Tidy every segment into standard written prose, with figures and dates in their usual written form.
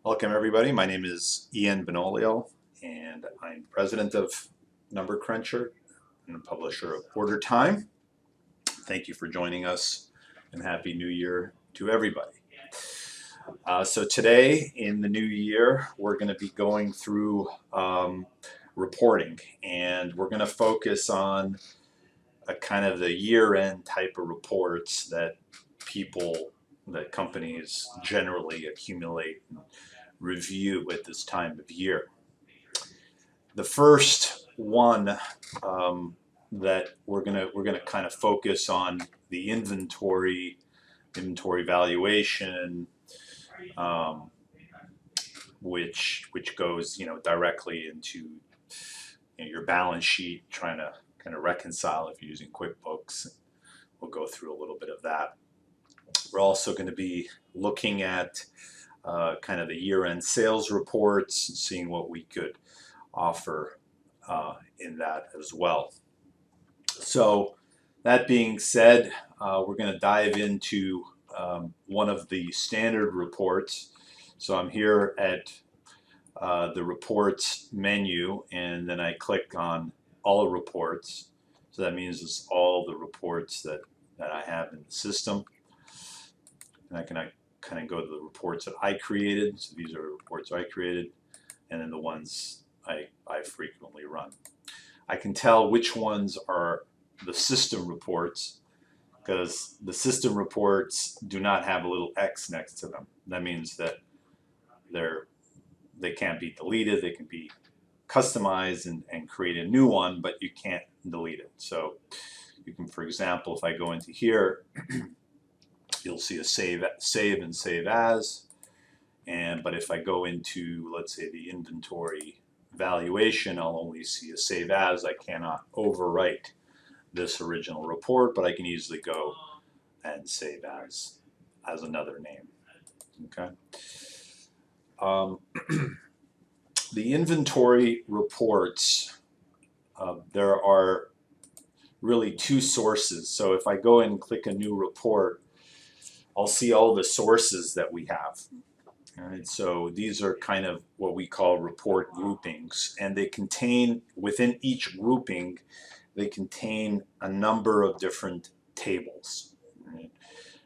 Welcome everybody. My name is Ian Benolio and I'm president of Number Cruncher and publisher of Order Time. Thank you for joining us and Happy New Year to everybody. So today in the new year we're going to be going through reporting, and we're going to focus on a kind of the year-end type of reports that companies generally accumulate and review at this time of year. The first one that we're gonna kind of focus on the inventory valuation, which goes directly into your balance sheet, trying to kind of reconcile if you're using QuickBooks. We'll go through a little bit of that. We're also going to be looking at kind of the year-end sales reports, seeing what we could offer in that as well. So that being said, we're going to dive into one of the standard reports. So I'm here at the reports menu, and then I click on all reports. So that means it's all the reports that I have in the system. And I can kind of go to the reports that I created. So these are reports I created, and then the ones I frequently run. I can tell which ones are the system reports, because the system reports do not have a little X next to them. That means that they can't be deleted. They can be customized and create a new one, but you can't delete it. So you can, for example, if I go into here, you'll see a save and save as, but if I go into, let's say, the inventory valuation, I'll only see a save as. I cannot overwrite this original report, but I can easily go and save as another name. Okay. The inventory reports, there are really two sources. So if I go and click a new report, I'll see all the sources that we have. All right, so these are kind of what we call report groupings, and they contain, within each grouping, they contain a number of different tables. Right?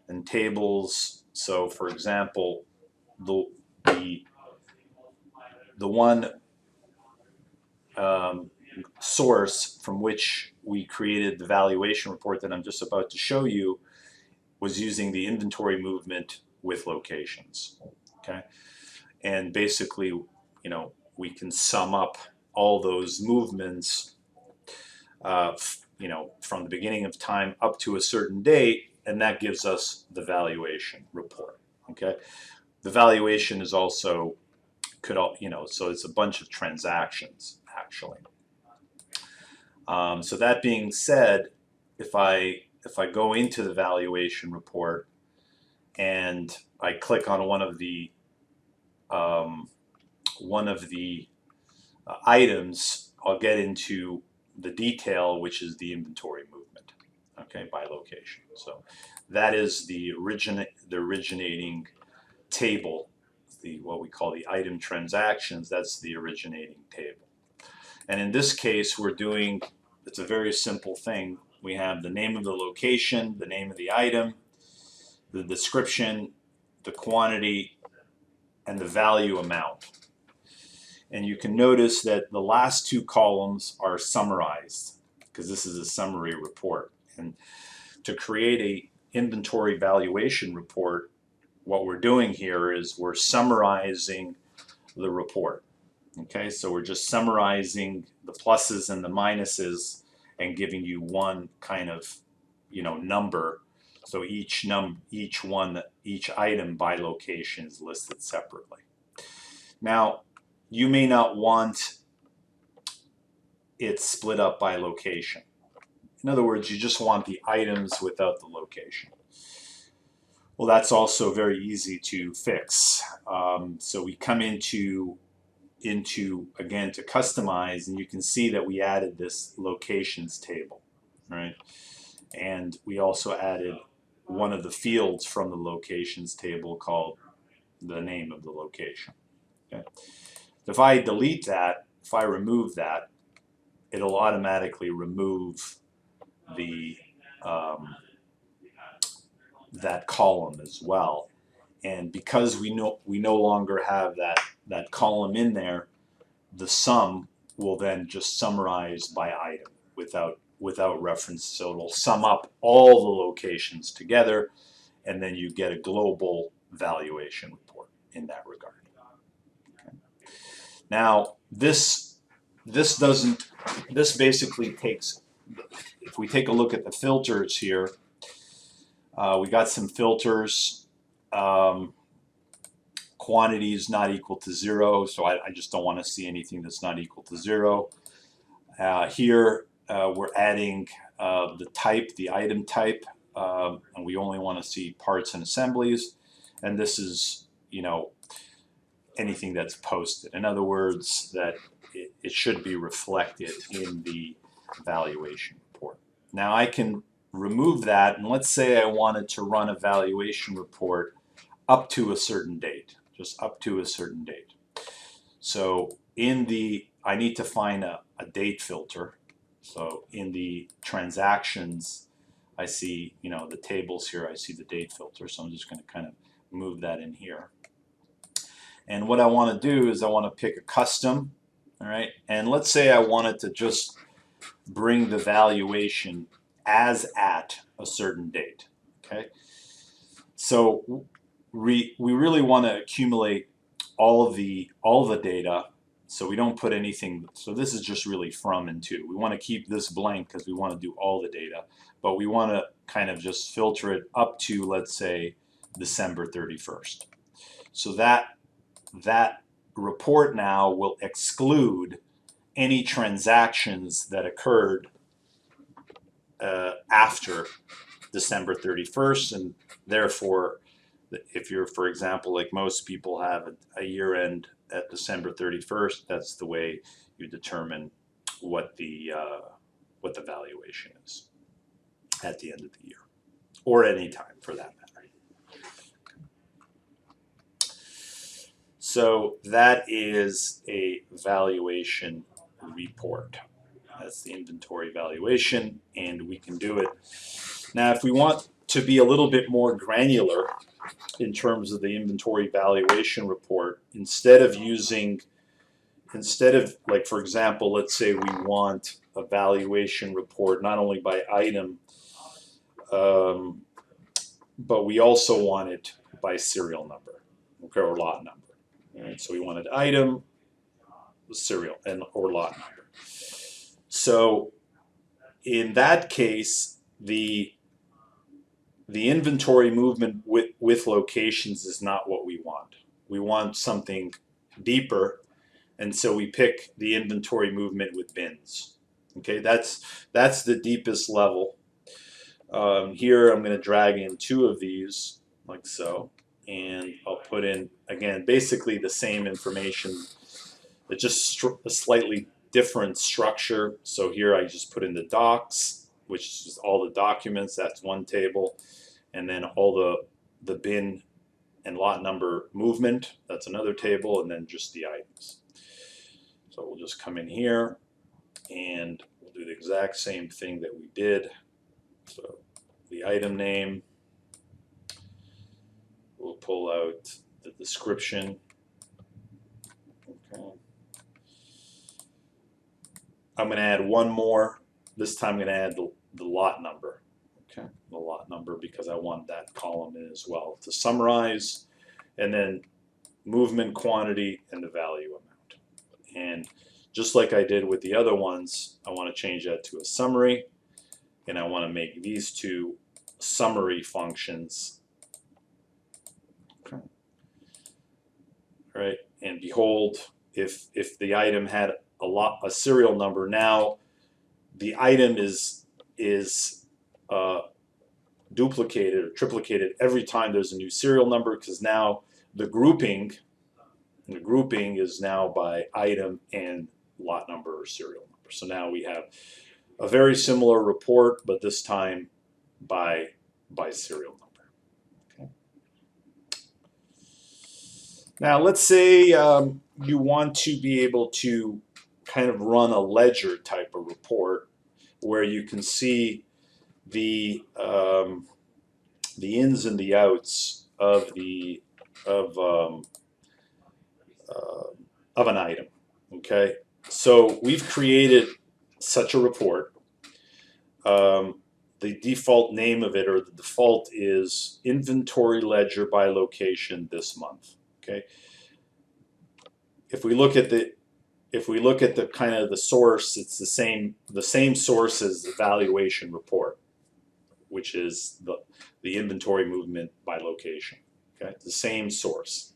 And tables, so for example, the one source from which we created the valuation report that I'm just about to show you was using the inventory movement with locations. Okay, and basically, we can sum up all those movements, from the beginning of time up to a certain date, and that gives us the valuation report. Okay, the valuation is also so it's a bunch of transactions actually. So that being said, if I go into the valuation report and I click on one of the items, I'll get into the detail, which is the inventory movement, okay, by location. So that is the originating table, what we call the item transactions. That's the originating table. And in this case, it's a very simple thing. We have the name of the location, the name of the item, the description, the quantity, and the value amount. And you can notice that the last two columns are summarized, because this is a summary report. And to create a inventory valuation report, what we're doing here is we're summarizing the report. Okay, so we're just summarizing the pluses and the minuses and giving you one kind of number. So each item by location is listed separately. Now, you may not want it split up by location. In other words, you just want the items without the location. Well, that's also very easy to fix. So we come into again to customize, and you can see that we added this locations table, right? And we also added one of the fields from the locations table called the name of the location. Okay. If I delete that, if I remove that, it'll automatically remove the that column as well. And because we no longer have that column in there, the sum will then just summarize by item without reference. So it'll sum up all the locations together, and then you get a global valuation report in that regard. Okay. Now this basically takes, if we take a look at the filters here, we got some filters. Quantity is not equal to 0, so I just don't want to see anything that's not equal to 0. Here we're adding the type, the item type, and we only want to see parts and assemblies. And this is, you know, anything that's posted. In other words, that it should be reflected in the valuation report. Now I can remove that, and let's say I wanted to run a valuation report up to a certain date, just up to a certain date. So I need to find a date filter. So in the transactions, I see, you know, the tables here, I see the date filter. So I'm just going to kind of move that in here. And what I want to do is I want to pick a custom, all right? And let's say I wanted to just bring the valuation as at a certain date, okay? So we really want to accumulate all the data, so we don't put anything. So this is just really from and to. We want to keep this blank because we want to do all the data, but we want to kind of just filter it up to, let's say, December 31st. So that report now will exclude any transactions that occurred after December 31st, and therefore, if you're, for example, like most people have a year end at December 31st, that's the way you determine what the valuation is at the end of the year, or any time for that matter. So that is a valuation report. That's the inventory valuation, and we can do it. Now, if we want to be a little bit more granular in terms of the inventory valuation report, instead of like, for example, let's say we want a valuation report not only by item, but we also want it by serial number, okay, or lot number. All right, so we wanted item, serial, and or lot number. So in that case, the inventory movement with locations is not what we want. We want something deeper, and so we pick the inventory movement with bins. Okay, that's the deepest level. Here I'm going to drag in 2 of these, like so, and I'll put in, again, basically the same information, but just a slightly different structure. So here I just put in the docs, which is all the documents, that's one table, and then all the bin and lot number movement, that's another table, and then just the items. So we'll just come in here and we'll do the exact same thing that we did. So the item name, we'll pull out the description. Okay. I'm going to add one more. This time I'm going to add the lot number. Okay, the lot number, because I want that column in as well to summarize, and then movement, quantity, and the value amount. And just like I did with the other ones, I want to change that to a summary, and I want to make these 2 summary functions. Okay. All right, and behold, if the item had a serial number, now the item is duplicated or triplicated every time there's a new serial number, because now the grouping is now by item and lot number or serial number. So now we have a very similar report, but this time by serial number. Okay. Now let's say you want to be able to kind of run a ledger type of report where you can see the ins and the outs of of um, of an item. Okay, so we've created such a report. The default name of it, or the default, is inventory ledger by location this month. Okay, if we look at the kind of the source, it's the same source as the valuation report, which is the inventory movement by location. Okay, it's the same source.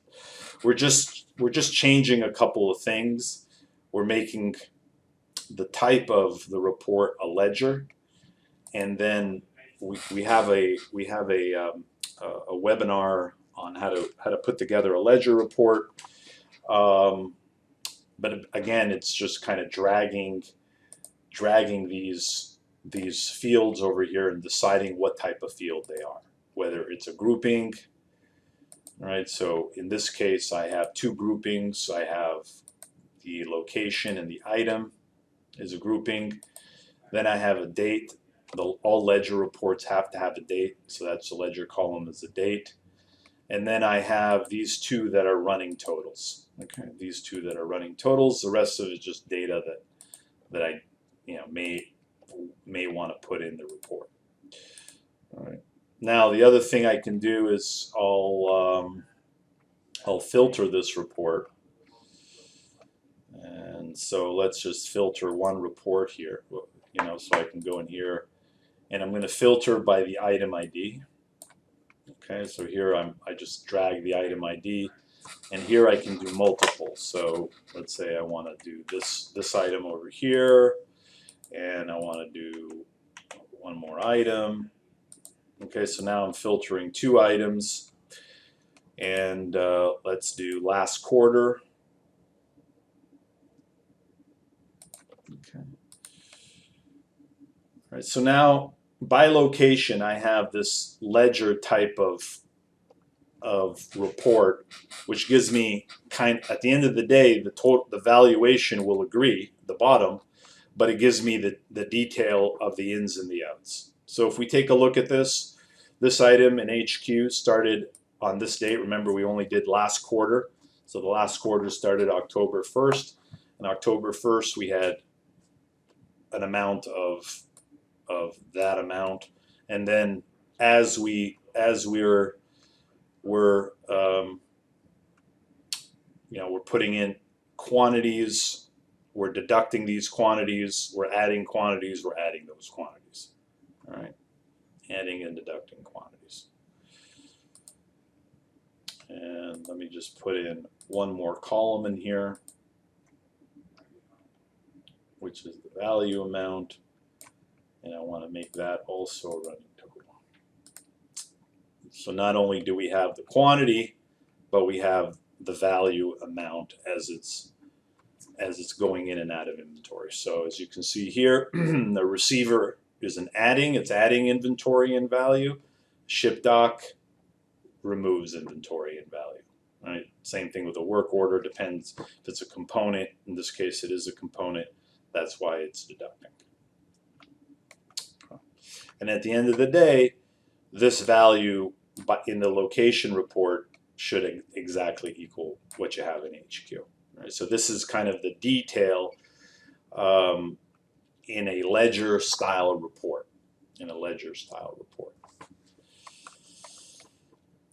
We're just changing a couple of things. We're making the type of the report a ledger, and then we have a webinar on how to put together a ledger report. But again, it's just kind of dragging these fields over here and deciding what type of field they are, whether it's a grouping. Right, so in this case I have two groupings. I have the location and the item is a grouping. Then I have a date. All ledger reports have to have a date, so that's the ledger column is the date. And then I have these two that are running totals. Okay, these two that are running totals. The rest of it is just data that I may want to put in the report. All right. Now the other thing I can do is I'll filter this report, and so let's just filter one report here. So I can go in here, and I'm going to filter by the item ID. Okay, so here I just drag the item ID, and here I can do multiple. So let's say I want to do this item over here, and I want to do one more item. Okay, so now I'm filtering two items, and let's do last quarter. Okay. All right, so now by location I have this ledger type of report, which gives me at the end of the day the valuation will agree at the bottom, but it gives me the detail of the ins and the outs. So if we take a look at this item in HQ started on this date. Remember, we only did last quarter, so the last quarter started October 1st, and October 1st we had an amount of that amount, and then as we're putting in quantities, we're deducting these quantities, we're adding quantities, we're adding those quantities. All right, adding and deducting quantities. And let me just put in one more column in here, which is the value amount, and I want to make that also a running total. So not only do we have the quantity, but we have the value amount as it's going in and out of inventory. So as you can see here, the receiver is it's adding inventory and value. Ship doc removes inventory and value. Right? Same thing with a work order. Depends if it's a component. In this case, it is a component. That's why it's deducting. And at the end of the day, this value in the location report should exactly equal what you have in HQ. Right? So this is kind of the detail in a ledger style report.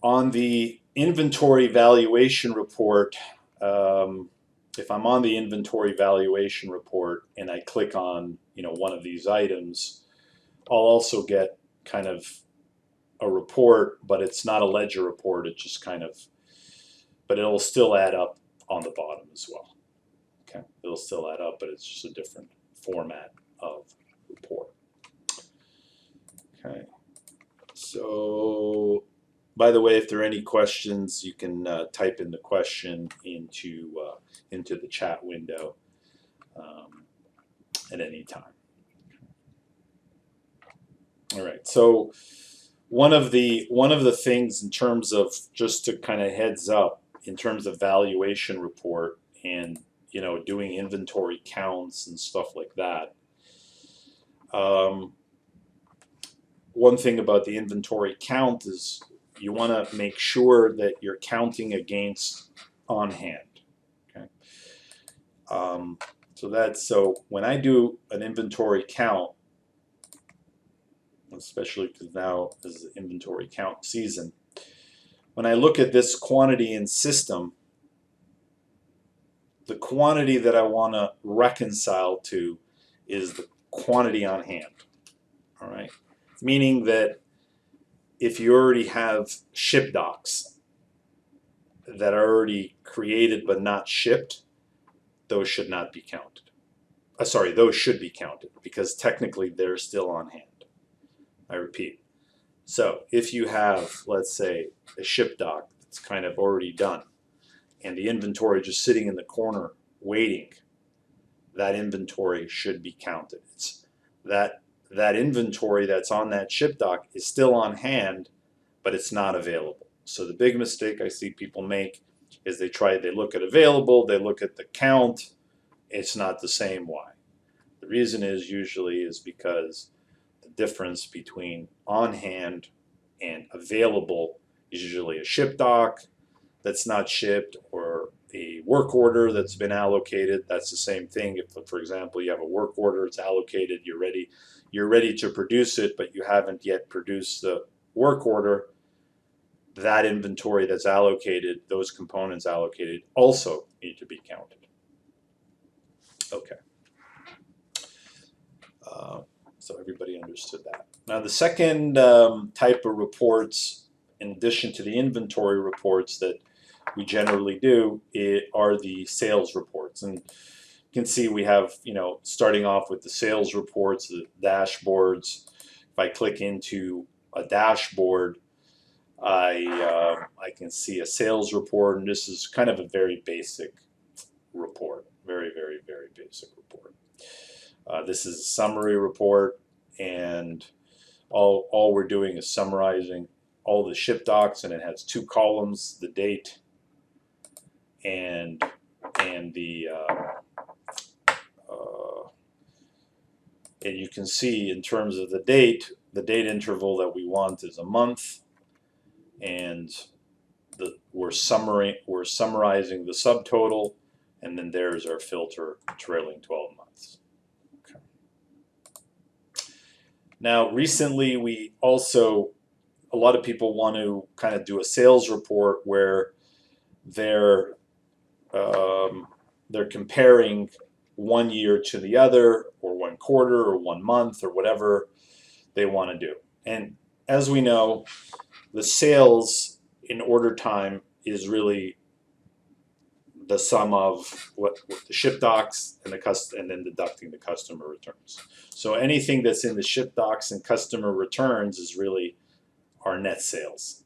On the inventory valuation report, if I'm on the inventory valuation report and I click on one of these items, I'll also get kind of a report, but it's not a ledger report. It's just but it'll still add up on the bottom as well. Okay, it'll still add up, but it's just a different format of report. Okay, so by the way, if there are any questions, you can type in the question into the chat window at any time. All right, so one of the things in terms of just to kind of heads up in terms of valuation report and doing inventory counts and stuff like that. One thing about the inventory count is you want to make sure that you're counting against on hand. Okay. So when I do an inventory count, especially because now is the inventory count season, when I look at this quantity in system, the quantity that I want to reconcile to is the quantity on hand. All right, meaning that if you already have ship docs that are already created but not shipped, those should not be counted. Sorry, those should be counted because technically they're still on hand. I repeat. So if you have, let's say, a ship doc that's kind of already done and the inventory just sitting in the corner waiting, that inventory should be counted. It's that inventory that's on that ship doc is still on hand, but it's not available. So the big mistake I see people make is they look at available, they look at the count, it's not the same. Why? The reason is usually is because the difference between on hand and available is usually a ship doc that's not shipped or a work order that's been allocated. That's the same thing. If, for example, you have a work order, it's allocated, you're ready to produce it, but you haven't yet produced the work order, that inventory that's allocated, those components allocated, also need to be counted. Okay. So everybody understood that. Now the second type of reports, in addition to the inventory reports that we generally do, are the sales reports. And you can see we have, starting off with the sales reports, the dashboards. If I click into a dashboard, I can see a sales report, and this is kind of a very basic report, very, very, very basic report. This is a summary report, and all we're doing is summarizing all the ship docs, and it has two columns: the date and the and you can see in terms of the date interval that we want is a month, and we're summarizing the subtotal, and then there's our filter trailing 12 months. Okay. Now recently a lot of people want to kind of do a sales report where they're comparing one year to the other, or one quarter, or 1 month, or whatever they want to do. And as we know, the sales in order time is really the sum of what the ship docs and then deducting the customer returns. So anything that's in the ship docs and customer returns is really our net sales.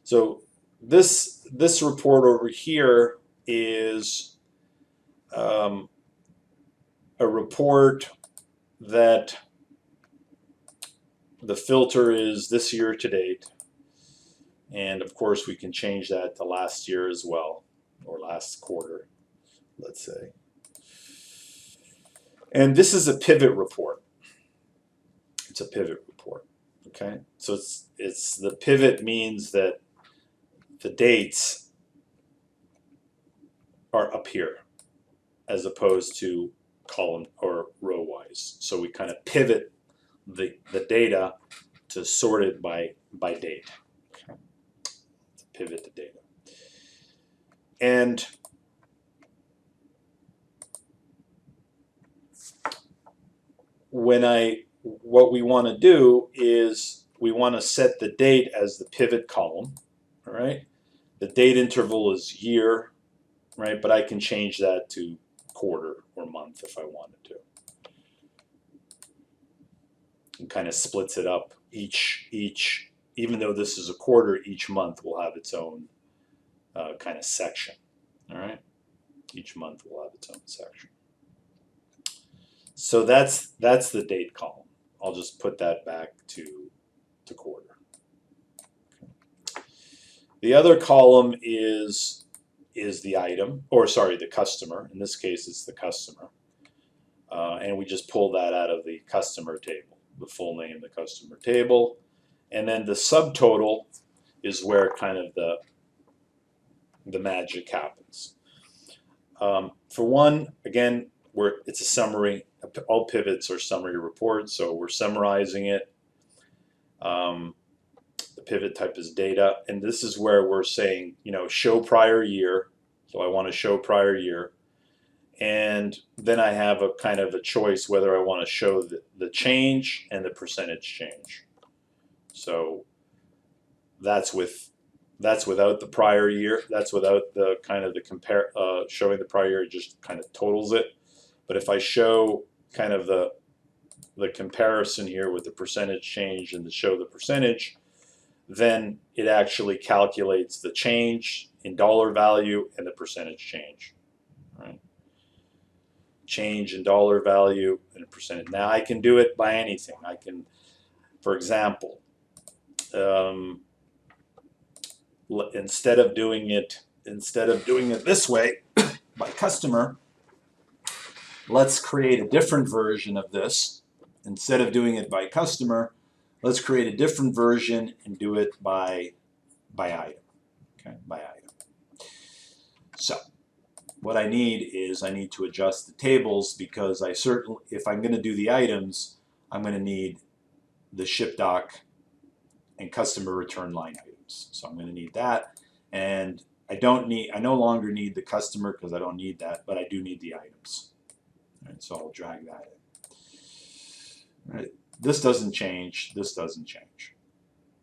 So this report over here is a report that the filter is this year to date, and of course we can change that to last year as well, or last quarter, let's say. And this is a pivot report. It's a pivot report. Okay, so it's the pivot means that the dates are up here as opposed to column or row wise. So we kind of pivot the data to sort it by date. Okay. Pivot the data. And what we want to do is we want to set the date as the pivot column. All right. The date interval is year, right? But I can change that to quarter or month if I wanted to. And kind of splits it up. Even though this is a quarter, each month will have its own kind of section. All right. Each month will have its own section. So that's the date column. I'll just put that back to quarter. Okay. The other column is the item, or sorry, the customer. In this case, it's the customer. And we just pull that out of the customer table, the full name, the customer table. And then the subtotal is where kind of the magic happens. For one, again, it's a summary. All pivots are summary reports, so we're summarizing it. The pivot type is data, and this is where we're saying, show prior year. So I want to show prior year. And then I have a kind of a choice whether I want to show the change and the percentage change. So that's without the prior year. That's without the kind of the showing the prior year. It just kind of totals it. But if I show kind of the comparison here with the percentage change and to show the percentage, then it actually calculates the change in dollar value and the percentage change. Right? Change in dollar value and a percentage. Now I can do it by anything. I can, for example, instead of doing it this way by customer, let's create a different version of this. Instead of doing it by customer, let's create a different version and do it by item. Okay, by item. So what I need is I need to adjust the tables, because if I'm going to do the items, I'm going to need the ship doc and customer return line items. So I'm going to need that, and I no longer need the customer because I don't need that, but I do need the items. All right, so I'll drag that in. All right, this doesn't change. This doesn't change.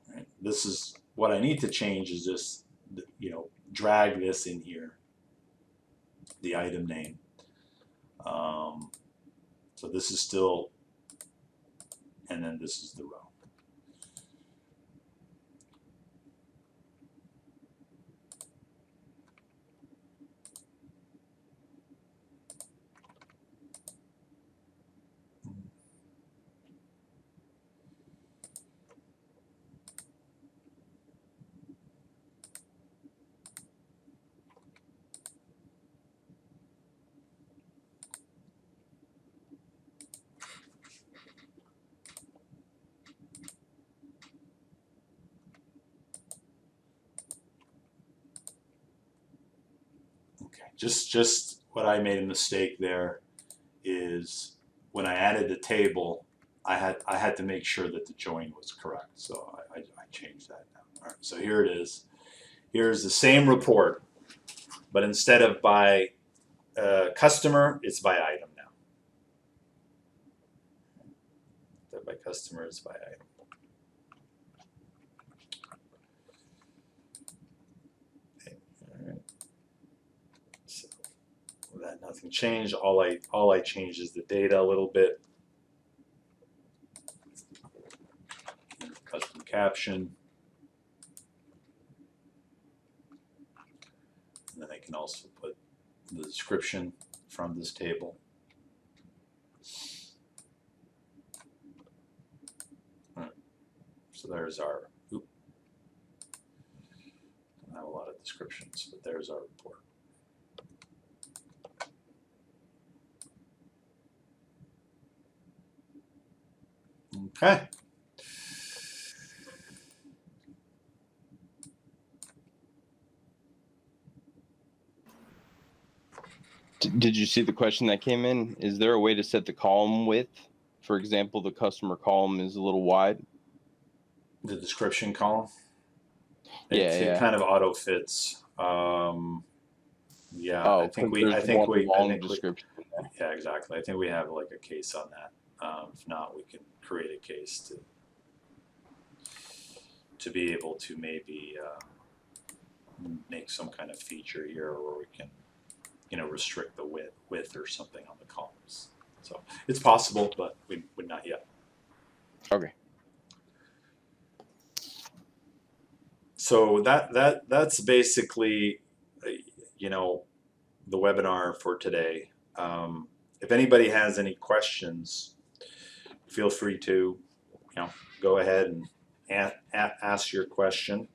All right, this is what I need to change is just drag this in here. The item name. So this is still, and then this is the row. Just what I made a mistake there is when I added the table, I had to make sure that the join was correct. So I changed that now. All right, so here it is. Here's the same report, but instead of by customer, it's by item now. Instead of by customer, it's by item. That nothing changed. All I changed is the data a little bit. Custom caption. And then I can also put the description from this table. All right. So there's our, I don't have a lot of descriptions, but there's our report. Okay. Did you see the question that came in? Is there a way to set the column width? For example, the customer column is a little wide. The description column? It kind of auto fits. Yeah, Oh, I think we description. Yeah, exactly. I think we have like a case on that. If not, we can create a case to be able to maybe make some kind of feature here where we can, restrict the width or something on the columns. So it's possible, but we would not yet. Okay. So that's basically, the webinar for today. If anybody has any questions, feel free to, go ahead and ask your question.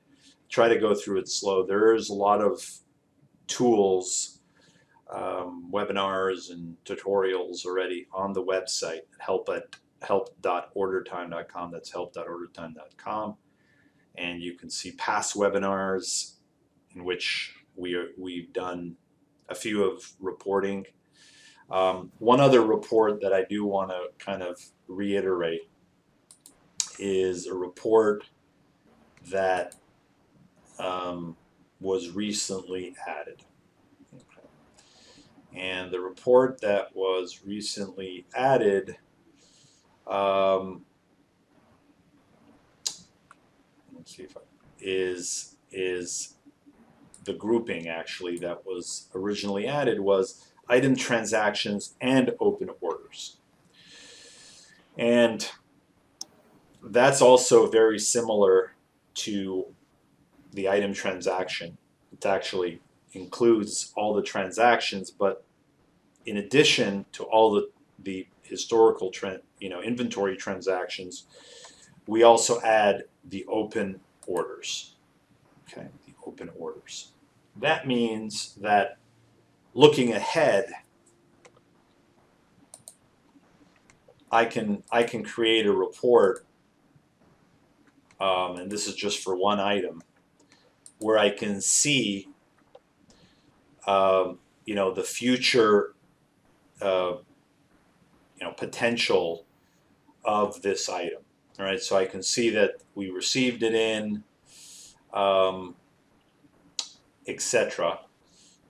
try to go through it slow. There's a lot of tools, webinars and tutorials already on the website. help.ordertime.com. That's help.ordertime.com. And you can see past webinars in which we've done a few of reporting. One other report that I do want to kind of reiterate is a report that was recently added. Okay. And the report that was recently added let's see if is the grouping actually that was originally added was item transactions and open orders. And that's also very similar to the item transaction. It actually includes all the transactions, but in addition to all the historical inventory transactions, we also add the open orders. Okay, the open orders. That means that looking ahead, I can create a report, and this is just for one item, where I can see the future potential of this item. All right, so I can see that we received it in, etc.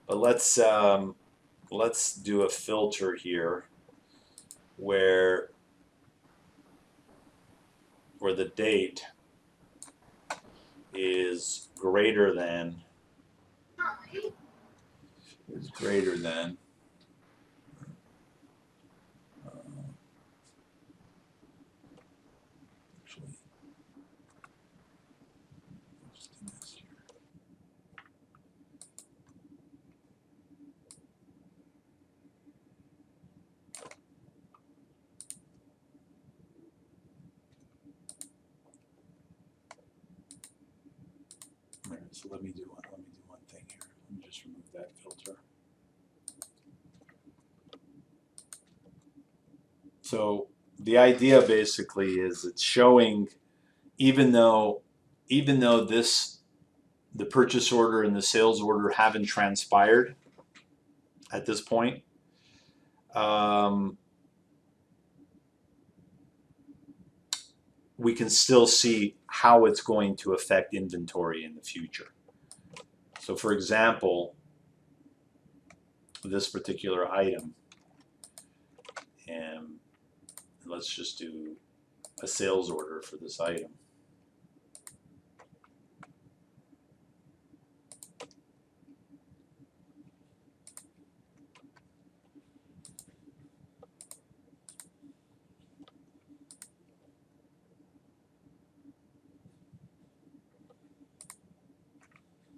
But let's do a filter here where the date is greater than actually just do this here. All right, so let me do one thing here. Let me just remove that filter. So the idea basically is it's showing, even though the purchase order and the sales order haven't transpired at this point, we can still see how it's going to affect inventory in the future. So for example, this particular item, and let's just do a sales order for this item.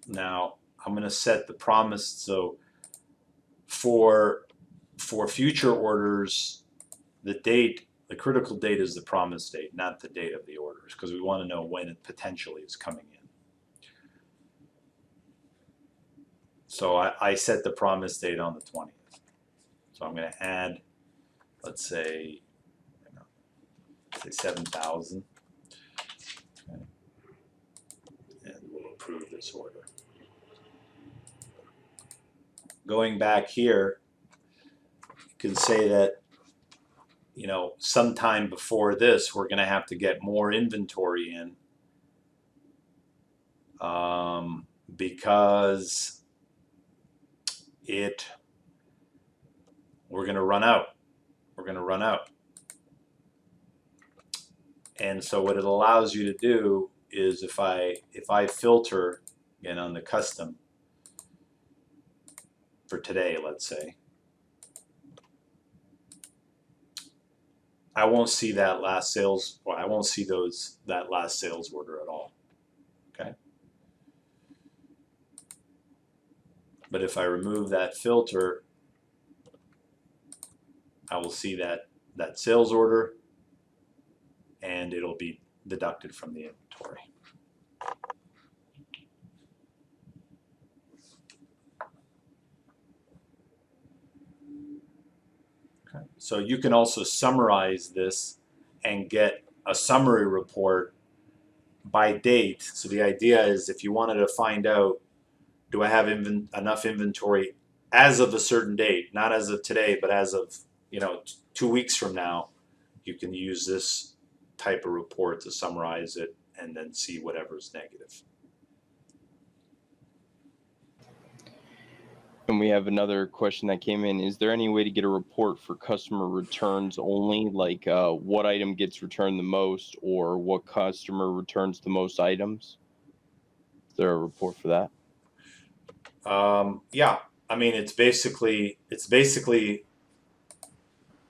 Now I'm going to set the promise, so for future orders, the critical date is the promise date, not the date of the orders, because we want to know when it potentially is coming in. So I set the promise date on the 20th. So I'm going to add, let's say 7,000. Okay. And we'll approve this order. Going back here, you can say that sometime before this, we're going to have to get more inventory in because we're going to run out. We're going to run out. And so what it allows you to do is if I filter again on the custom for today, let's say, I won't see that last sales, or I won't see that last sales order at all. Okay. But if I remove that filter, I will see that sales order, and it'll be deducted from the inventory. Okay. So you can also summarize this and get a summary report by date. So the idea is if you wanted to find out, do I have enough inventory as of a certain date, not as of today, but as of 2 weeks from now, you can use this type of report to summarize it and then see whatever's negative. And we have another question that came in. Is there any way to get a report for customer returns only, like what item gets returned the most or what customer returns the most items? Is there a report for that? Yeah, I mean it's basically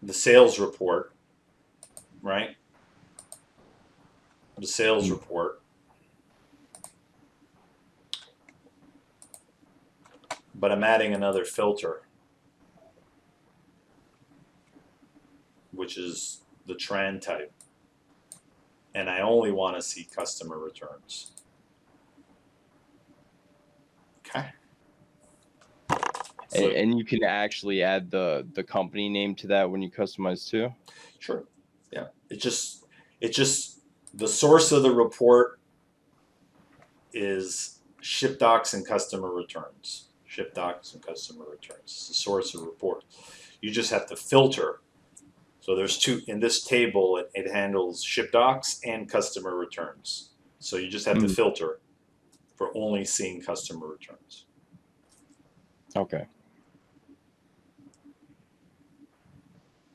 the sales report, right? The sales report. But I'm adding another filter, which is the trend type. And I only want to see customer returns. Okay. So, And you can actually add the company name to that when you customize too? Sure. Yeah. It's just the source of the report is ship docs and customer returns. Ship docs and customer returns. It's the source of the report. You just have to filter. So there's two in this table. It handles ship docs and customer returns. So you just have to filter for only seeing customer returns. Okay.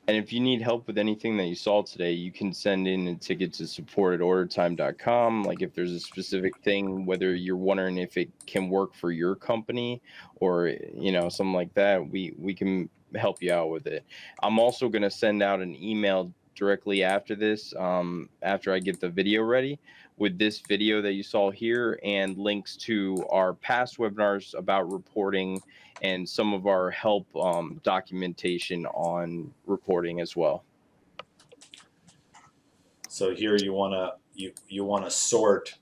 And if you need help with anything that you saw today, you can send in a ticket to support@ordertime.com. Like if there's a specific thing, whether you're wondering if it can work for your company or, something like that, we can help you out with it. I'm also going to send out an email directly after this, after I get the video ready, with this video that you saw here and links to our past webinars about reporting and some of our help documentation on reporting as well. So here you wanna sort.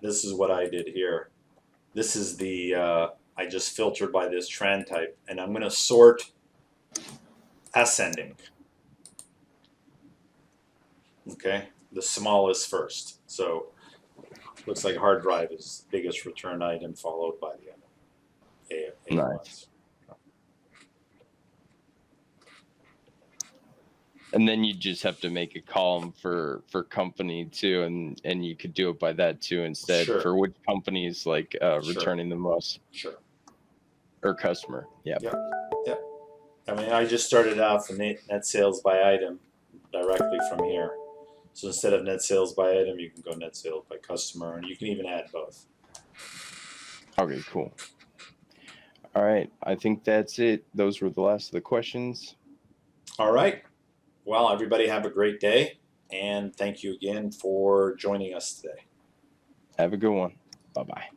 This is what I did here. This is the I just filtered by this trend type, and I'm gonna sort ascending. Okay, the smallest first. So looks like hard drive is biggest return item followed by the other. Nice. And then you just have to make a column for company too, and you could do it by that too instead. Sure. For which company is like returning the most. Sure. Or customer. Yeah. Yep. Yep. I mean, I just started off with net sales by item directly from here. So instead of net sales by item, you can go net sales by customer, and you can even add both. Okay, cool. All right, I think that's it. Those were the last of the questions. All right. Well, everybody have a great day, and thank you again for joining us today. Have a good one. Bye-bye.